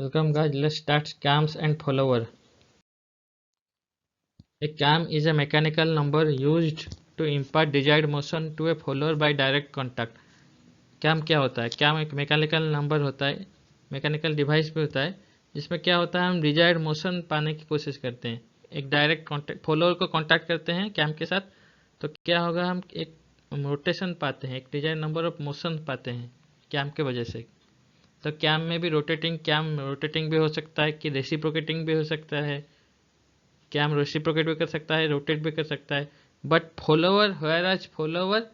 Welcome guys, let's start cams and follower. A cam is a mechanical number used to impart desired motion to a follower by direct contact. Cam क्या होता है? Cam एक mechanical number होता है, mechanical device पे होता है, जिसमें क्या होता है, हम डिजायर्ड मोशन पाने की कोशिश करते हैं। एक डायरेक्ट कॉन्टेक्ट फॉलोअर को कांटेक्ट करते हैं कैम के साथ, तो क्या होगा, हम एक रोटेशन पाते हैं, एक डिजायर्ड नंबर ऑफ मोशन पाते हैं कैम के वजह से। तो कैम में भी कैम रोटेटिंग भी हो सकता है कि रेसिप्रोकेटिंग भी हो सकता है। कैम रेसिप्रोकेट भी कर सकता है, रोटेट भी कर सकता है। बट फॉलोअर, व्हेयरएज फॉलोअर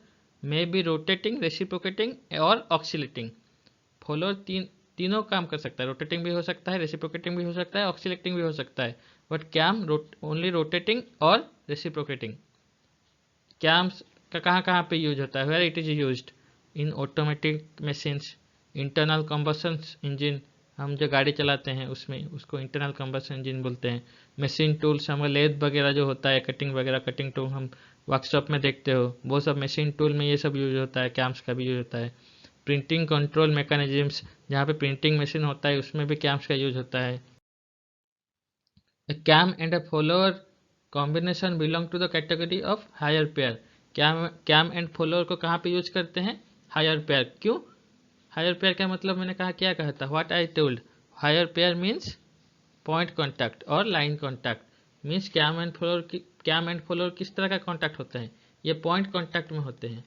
में बी रोटेटिंग, रेसिप्रोकेटिंग और ऑक्सीलेटिंग। फॉलोअर तीनों काम कर सकता है, रोटेटिंग भी हो सकता है, रेसिप्रोकेटिंग भी हो सकता है, ऑक्सीलेटिंग भी हो सकता है। बट कैम ओनली रोटेटिंग और रेसिप्रोकेटिंग। कैम्स का कहाँ कहाँ पे यूज होता है? Where it is used in automatic machines, internal combustion engine. हम जो गाड़ी चलाते हैं उसमें उसको इंटरनल कंबशन इंजन बोलते हैं। मशीन टूल्स, हमारे लेथ वगैरह जो होता है, कटिंग वगैरह, कटिंग टूल हम वर्कशॉप में देखते हो, वो सब मशीन टूल में ये सब यूज होता है। कैम्स का भी यूज होता है। प्रिंटिंग कंट्रोल मैकेनिज्म्स, जहाँ पे प्रिंटिंग मशीन होता है उसमें भी कैम्स का यूज होता है। A cam and a follower combination belong to the category of higher pair. Cam and follower को कहाँ पे यूज करते हैं? Higher pair. क्यों हायर पेयर का मतलब मैंने कहा, क्या कहा था, what I told. Higher pair means point contact और line contact. Means cam and follower किस तरह का कॉन्टैक्ट होता है? ये पॉइंट कॉन्टैक्ट में होते हैं,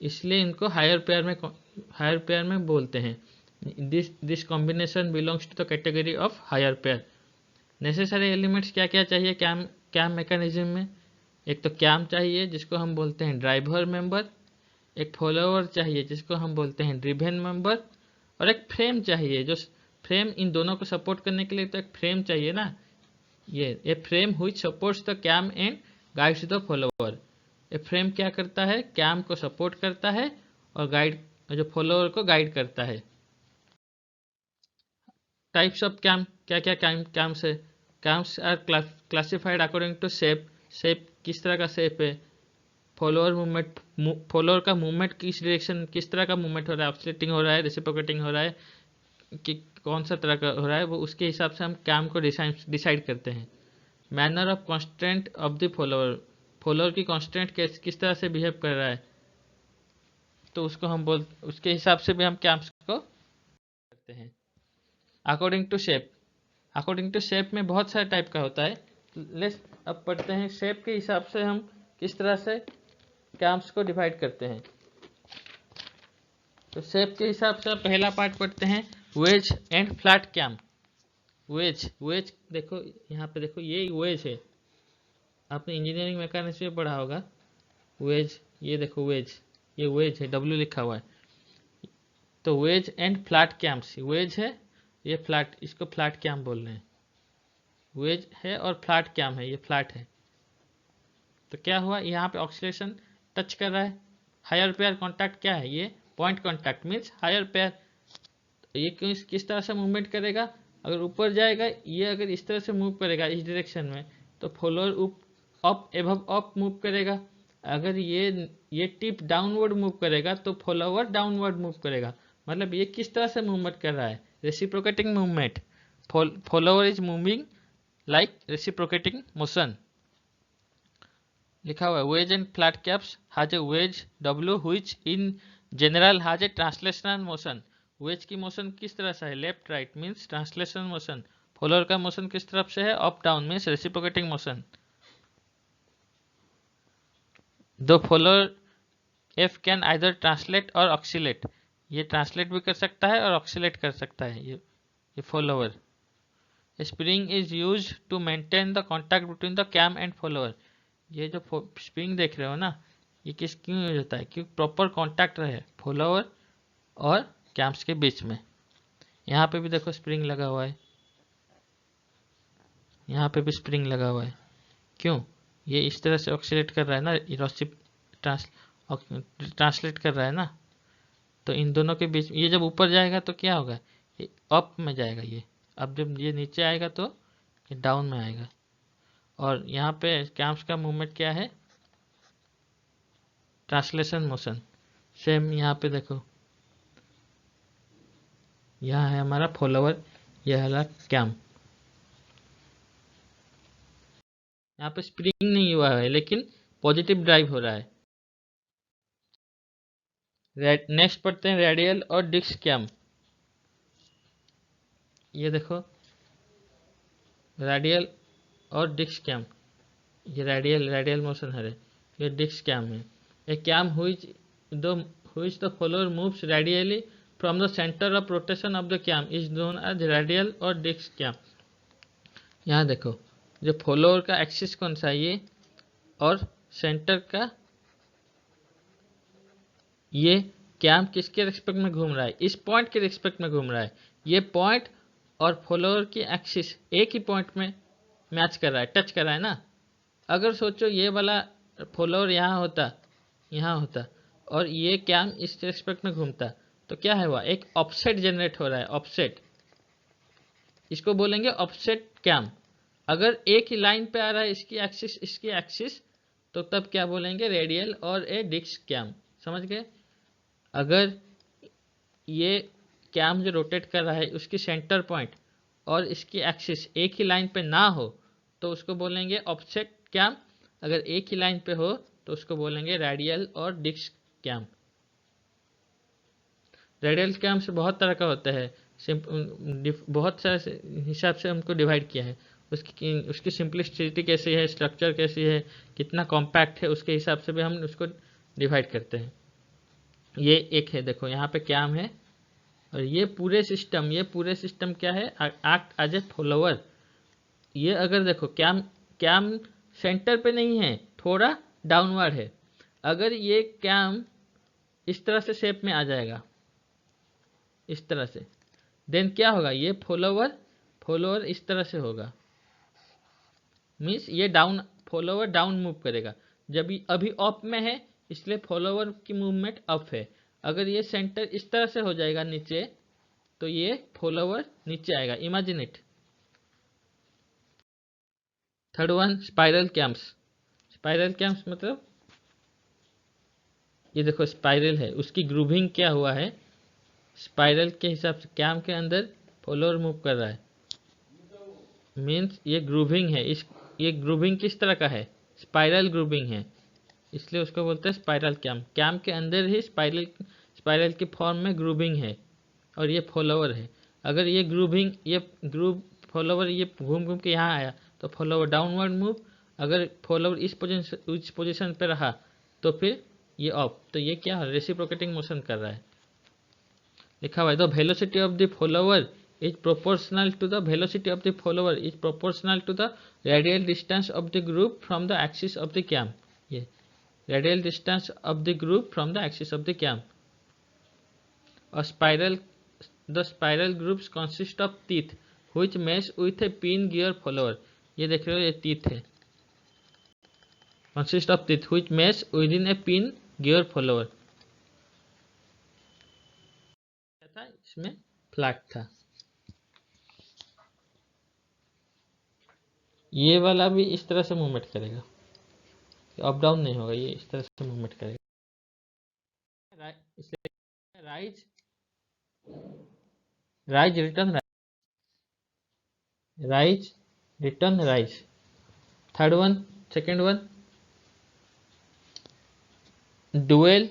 इसलिए इनको हायर पेयर में बोलते हैं। This combination belongs to the category of higher pair. Necessary elements क्या क्या चाहिए कैम कैम मैकेनिज्म में? एक तो कैम चाहिए जिसको हम बोलते हैं ड्राइवर मेंबर, एक फॉलोअर चाहिए जिसको हम बोलते हैं ड्रिवेन मेंबर, और एक फ्रेम चाहिए जो फ्रेम इन दोनों को सपोर्ट करने के लिए तो एक फ्रेम चाहिए ना। ये फ्रेम हुई supports the cam and guides the follower. ये फ्रेम क्या करता है? कैम को सपोर्ट करता है और गाइड जो फॉलोअर को गाइड करता है। टाइप्स ऑफ कैम, क्या क्या कैम्स है? Cams are classified according to shape. Shape किस तरह का शेप है? फॉलोअर मूवमेंट, फॉलोअर का मूवमेंट किस डायरेक्शन, किस तरह का मूवमेंट हो रहा है, ऑक्सीलेटिंग हो रहा है, रेसिप्रोकेटिंग हो रहा है, कि कौन सा तरह का हो रहा है, वो उसके हिसाब से हम कैम को डिसाइड करते हैं। Manner of constant of the follower, follower की कॉन्स्टेंट किस तरह से बिहेव कर रहा है, तो उसको हम उसके हिसाब से भी हम कैम्स को करते हैं। According to shape, according to shape में बहुत सारे टाइप का होता है। लेट्स अब पढ़ते हैं शेप के हिसाब से हम किस तरह से कैम्स को डिवाइड करते हैं। तो शेप के हिसाब से पहला पार्ट पढ़ते हैं, wedge and flat cam. Wedge, wedge देखो यहाँ पे, देखो ये वेज है, आपने इंजीनियरिंग मैकेनिक्स में पढ़ा होगा वेज। ये देखो वेज, ये वेज है, डब्ल्यू लिखा हुआ है। तो wedge and flat cams, wedge है, ये फ्लैट, इसको फ्लैट कैम बोल रहे हैं। वेज है और फ्लैट कैम है, ये फ्लैट है। तो क्या हुआ, यहाँ पे ऑक्सीलेशन टच कर रहा है। हायर पेयर कॉन्टैक्ट क्या है? ये point contact means higher pair. ये किस तरह से मूवमेंट करेगा? अगर ऊपर जाएगा, ये अगर इस तरह से मूव करेगा इस डायरेक्शन में, तो follower up above up move करेगा। अगर ये टिप डाउनवर्ड मूव करेगा तो फॉलोअर डाउनवर्ड मूव करेगा। मतलब ये किस तरह से मूवमेंट कर रहा है? Reciprocating movement. Follower is moving like reciprocating motion. लिखा हुआ है wedge and flat caps has a wedge W which in general has a translational motion. Wedge की मोशन किस तरह से है? Left right means translational motion. Follower का motion किस तरफ से है? Up down means reciprocating motion. दो follower F can either translate or oscillate, ये ट्रांसलेट भी कर सकता है और ऑक्सीलेट कर सकता है। ये follower. Spring is use to maintain the contact between the cam and follower. ये जो स्प्रिंग देख रहे हो ना, ये क्यों यूज होता है? क्योंकि प्रॉपर कांटेक्ट रहे फॉलोअर और कैम्स के बीच में। यहाँ पे भी देखो स्प्रिंग लगा हुआ है, यहाँ पे भी स्प्रिंग लगा हुआ है। क्यों? ये इस तरह से ऑक्सीलेट कर रहा है ना, ट्रांसलेट कर रहा है ना, तो इन दोनों के बीच ये जब ऊपर जाएगा तो क्या होगा? ये अप में जाएगा। ये अब जब ये नीचे आएगा तो ये डाउन में आएगा। और यहाँ पे कैम्स का मूवमेंट क्या है? Translation motion. सेम यहाँ पे देखो, यहाँ है हमारा फॉलोअर, यह वाला कैम। यहाँ पे स्प्रिंग नहीं हुआ है लेकिन पॉजिटिव ड्राइव हो रहा है। नेक्स्ट पढ़ते हैं रेडियल और डिस्क कैम। ये देखो रेडियल और डिस्क कैम, ये रेडियल मोशन है, ये डिस्क कैम है। A cam which the follower moves radially from the centre of rotation of the cam is known as radial और डिस्क कैम। यहाँ देखो जो फॉलोअर का एक्सिस कौन सा है ये, और सेंटर का ये कैम किसके रिस्पेक्ट में घूम रहा है, इस पॉइंट के रिस्पेक्ट में घूम रहा है। ये पॉइंट और फॉलोअर की एक्सिस एक ही पॉइंट में मैच कर रहा है, टच कर रहा है ना। अगर सोचो ये वाला फॉलोअर यहाँ होता और ये कैम इस रिस्पेक्ट में घूमता, तो क्या है हुआ, एक ऑफसेट जनरेट हो रहा है, ऑफसेट। इसको बोलेंगे ऑफसेट कैम। अगर एक ही लाइन पे आ रहा है इसकी एक्सिस, तो तब क्या बोलेंगे, रेडियल और ए डिस्क कैम। समझ गए। अगर ये कैम जो रोटेट कर रहा है उसकी सेंटर पॉइंट और इसकी एक्सिस एक ही लाइन पे ना हो तो उसको बोलेंगे ऑफसेट कैम। अगर एक ही लाइन पे हो तो उसको बोलेंगे रेडियल और डिस्क कैम। रेडियल कैम से बहुत तरह का होता है, बहुत सारे हिसाब से हमको डिवाइड किया है। उसकी सिंपलिसिटी कैसी है, स्ट्रक्चर कैसी है, कितना कॉम्पैक्ट है, उसके हिसाब से भी हम उसको डिवाइड करते हैं। ये एक है, देखो यहाँ पे कैम है और ये पूरे सिस्टम क्या है, एक्ट एज ए फॉलोअर। ये अगर देखो कैम सेंटर पे नहीं है, थोड़ा डाउनवर्ड है। अगर ये कैम इस तरह से शेप में आ जाएगा, इस तरह से, देन क्या होगा, ये फॉलोअर इस तरह से होगा, मीन्स ये फॉलोअर डाउन मूव करेगा। जब ये अभी अप में है इसलिए फॉलोअर की मूवमेंट अप है। अगर ये सेंटर इस तरह से हो जाएगा नीचे, तो ये फॉलोअर नीचे आएगा। Imagine it. Third one spiral camps. Spiral camps मतलब ये देखो स्पाइरल है, उसकी ग्रूविंग क्या हुआ है, स्पाइरल के हिसाब से कैम के अंदर फॉलोअर मूव कर रहा है, मीन्स ये ग्रूविंग है। ये ग्रूविंग किस तरह का है, स्पाइरल ग्रूविंग है, इसलिए उसको बोलते हैं स्पाइरल कैम। कैम के अंदर ही स्पाइरल की फॉर्म में ग्रूविंग है और ये फॉलोअर है। अगर ये ग्रूव फॉलोअर ये घूम घूम के यहाँ आया तो फॉलोअर डाउनवर्ड मूव। अगर फॉलोअर इस पोजीशन पे रहा तो फिर ये अप। तो ये क्या है, रेसिप्रोकेटिंग मोशन कर रहा है। लिखा हुआ है the velocity of the follower is proportional to the velocity of the follower is proportional to the radial distance of the group from the axis of the cam. ये radial distance of the group from the axis of the cam. The spiral groups consist of teeth which mesh with a pin gear follower. ये देख रहे हो, ये teeth है, consist of teeth which mesh within a pin gear follower. क्या था इसमें, flat था। ये वाला भी इस तरह से मूवमेंट करेगा, अप डाउन नहीं होगा, ये इस तरह से मूवमेंट करेगा। इसलिए rise return rise. Third one, second one dwell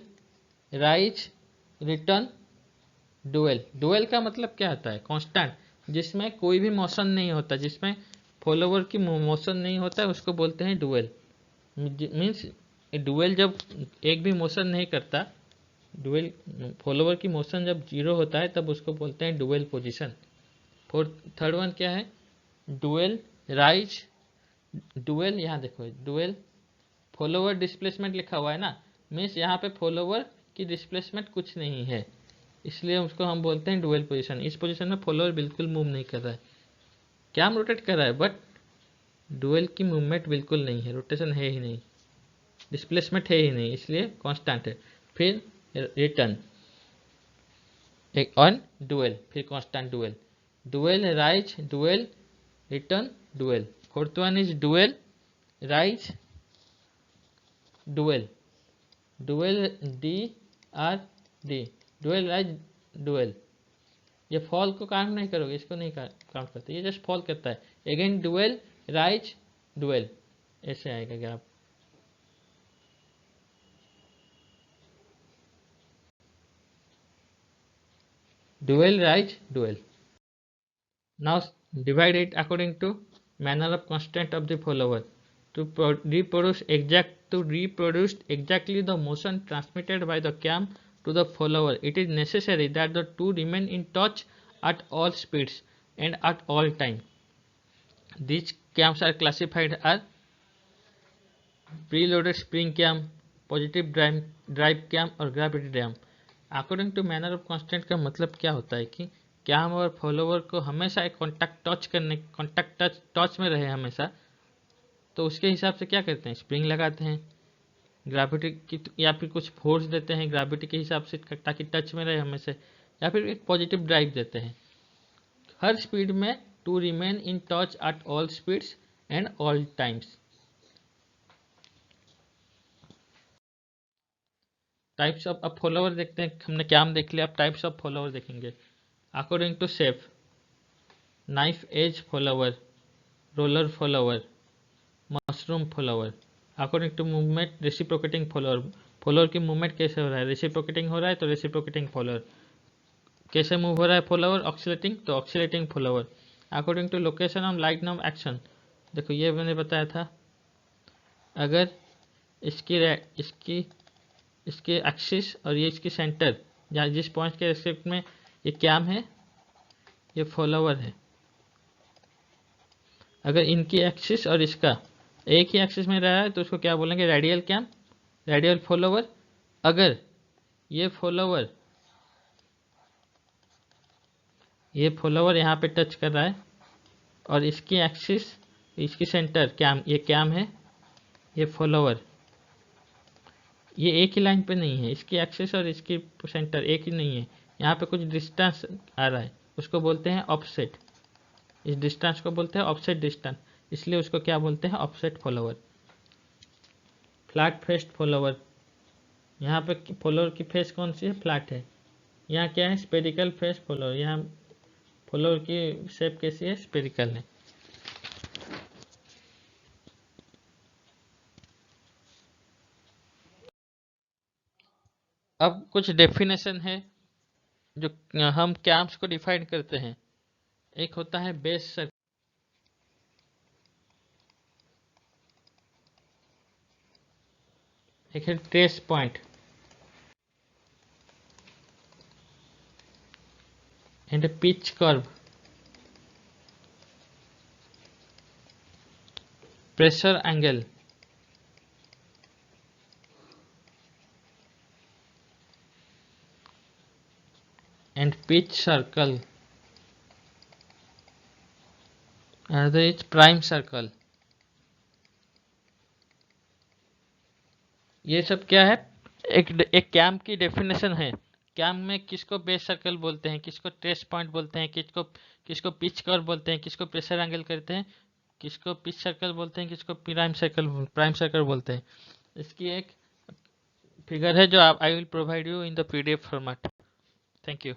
rise return dwell. Dwell का मतलब क्या होता है, कांस्टेंट, जिसमें कोई भी मोशन नहीं होता, जिसमें फॉलोवर की मोशन नहीं होता है, उसको बोलते हैं डुएल। मीन्स डुएल जब एक भी मोशन नहीं करता, डुएल फॉलोवर की मोशन जब जीरो होता है तब उसको बोलते हैं डुएल पोजीशन। थर्ड वन क्या है, डुएल राइज डुएल। यहाँ देखो डुएल फॉलोवर डिस्प्लेसमेंट लिखा हुआ है ना, मीन्स यहाँ पे फॉलोवर की डिस्प्लेसमेंट कुछ नहीं है, इसलिए उसको हम बोलते हैं डुएल पोजीशन। इस पोजीशन में फॉलोअर बिल्कुल मूव नहीं कर रहा है, कैम रोटेट कर रहा है बट डुएल की मूवमेंट बिल्कुल नहीं है, रोटेशन है ही नहीं, डिस्प्लेसमेंट है ही नहीं, इसलिए कांस्टेंट है। फिर रिटर्न एक ऑन डुएल, फिर constant dwell rise dwell return dwell. Fourth one is dwell rise dwell D R D dwell rise dwell. ये फॉल को काउंट नहीं करोगे, इसको नहीं काउंट करते, ये जस्ट फॉल करता है। अगेन डुएल, राइज, डुएल, ऐसे आएगा graph. Dwell, rise, dwell. Now divide it according to manner of constant of the follower. To reproduce exactly the motion transmitted by the cam to the follower, it is necessary that the two remain in touch at all speeds and at all time. These cams are classified as preloaded spring cam, positive drive cam और gravity cam. According to manner of constant का मतलब क्या होता है कि cam और follower को हमेशा एक कॉन्टैक्ट टच में रहे हमेशा, तो उसके हिसाब से क्या करते हैं, स्प्रिंग लगाते हैं, ग्रेविटी की या फिर कुछ फोर्स देते हैं ग्रेविटी के हिसाब से ताकि टच में रहे हमेशा, या फिर एक पॉजिटिव ड्राइव देते हैं हर स्पीड में, to remain in touch at all speeds and all times. Types of, अब फॉलोवर देखते हैं, हमने कैम देख लिया, अब टाइप्स ऑफ फॉलोवर देखेंगे। According to shape, knife edge follower, roller follower, mushroom follower. According to movement, reciprocating follower, follower की movement कैसे हो रहा है, रेसिप्रोकेटिंग हो रहा है तो रेसिप्रोकेटिंग फॉलोवर, कैसे मूव हो रहा है फॉलोवर, ऑक्सीलेटिंग तो oscillating follower. According to location of line of action, देखो ये मैंने बताया था, अगर इसकी एक्सिस और ये इसकी सेंटर, जहाँ जिस पॉइंट के रेस्पेक्ट में ये कैम है, ये फॉलोवर है। अगर इनकी एक्सिस और इसका एक ही एक्सिस में रहा है तो उसको क्या बोलेंगे, रेडियल कैम, रेडियल फॉलोवर। अगर ये फॉलोवर यहाँ पे टच कर रहा है और इसकी एक्सिस, इसकी सेंटर कैम, ये कैम है, ये फॉलोवर, ये एक ही लाइन पे नहीं है, इसकी एक्सिस और इसकी सेंटर एक ही नहीं है, यहाँ पे कुछ डिस्टेंस आ रहा है, उसको बोलते हैं ऑफसेट। इस डिस्टेंस को बोलते हैं ऑफसेट डिस्टेंस, इसलिए उसको क्या बोलते हैं, offset follower. Flat faced follower, यहाँ पे फॉलोवर की फेस कौन सी है, फ्लैट है। यहाँ क्या है, स्पेरिकल फेस फॉलोवर, यहाँ फॉलोवर की शेप कैसी है, स्पेरिकल है। अब कुछ डेफिनेशन है जो हम कैम्स को डिफाइन करते हैं। एक होता है बेस सर्कल, एक है trace point and A pitch curve, pressure angle, and pitch circle, another is prime circle। ये सब क्या है, एक कैम की डेफिनेशन है। कैम में किसको बेस सर्कल बोलते हैं, किसको ट्रेस पॉइंट बोलते हैं, किसको पिच कर्व बोलते हैं, किसको प्रेशर एंगल कहते हैं, किसको पिच सर्कल बोलते हैं, किसको प्राइम सर्कल बोलते हैं। इसकी एक फिगर है जो I will provide you in the PDF format. Thank you.